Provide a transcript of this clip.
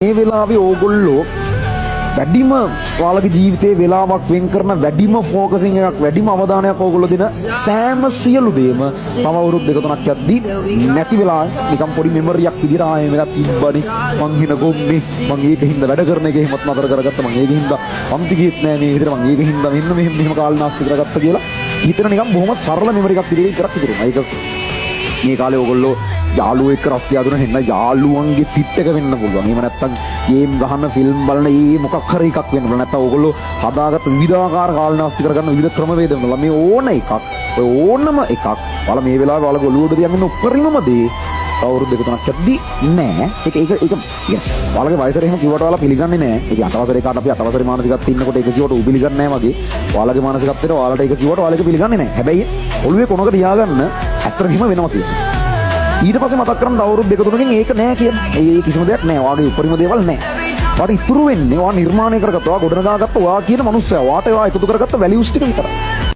මේ වෙලාවේ ඕගොල්ලෝ වැඩිම ඔයාලගේ ජීවිතේ වෙලාවක් වෙන් කරන වැඩිම ફોකසින් එකක් වැඩිම අවධානයක් ඕගොල්ලෝ දෙන සෑම සියලු දේම තව අවුරුදු දෙක තුනක් යද්දී නැති වෙලා නිකන් පොඩි මෙමරියක් විදිහට ආයේ මේක තිබ්බනේ මං හින ගොම්නේ මං ඒකින්ද වැඩ කරන එක එහෙමත් නතර කරගත්තා මං ඒකින්ද පම්ති ගියෙත් නෑ මේ විදිහට මං ඒකින්ද මෙහෙම කාලනාස්ති කරගත්තා කියලා හිතන නිකන් බොහොම සරල මෙමරි එකක් විදිහට විතරක් ඉතුරුනා. ඒක මේ කාලේ ඕගොල්ලෝ යාළුවෝ එක්ක රස්තිය අදුන හෙන්න යාළුවන්ගේ ෆිට් එක වෙන්න පුළුවන්. එහෙම නැත්නම් ගේම් ගහන ෆිල්ම් බලන මොකක් හරි එකක් වෙන්න පුළුවන්. නැත්නම් ඕගොල්ලෝ හදාගත්ත විවිධාකාර කාලනාස්ති කරගන්න විවිධ ක්‍රමවේද වෙනවා. මේ ඕන එකක් ඔය ඕනම එකක් ඔයාලා මේ වෙලාවේ ඔයාලගේ ඔළුවට තියන්න උපරිමම දේ අවුරුදු දෙක තුනක් යද්දී නෑ. ඒක ඔයාලගේ වයසට එහෙම කිව්වට ඔයාලා පිළිගන්නේ නෑ. ඒක අටවසරේ කාට අපි අටවසරේ මානසිකත්වයේ ඉන්නකොට ඒක කිව්වට ඌ පිළිගන්නේ නෑ වගේ. ඔයාලගේ මානසිකත්වයට ඔයාලට ඒක කිව්වට ඔයාලා ඒක පිළිගන්නේ නෑ. හැබැයි ඔළුවේ කොනක තියාගන්න ඇත්තටම වෙනවා තියෙනවා. ඊට පස්සේ මතක් කරන් අවුරුදු දෙක තුනකින් ඒක නෑ කියන්නේ. ඒ කිසිම දෙයක් නෑ. ඔයාගේ උපරිම දේවල් නෑ. ඔයාට ඉතුරු වෙන්නේ ඔයා නිර්මාණය කරගත්ත ඔයා ගොඩනගාගත්ත ඔයා කියන මනුස්සයා. ඔයාට ඔයා එකතු කරගත්ත වැලියුස් ටික විතරයි.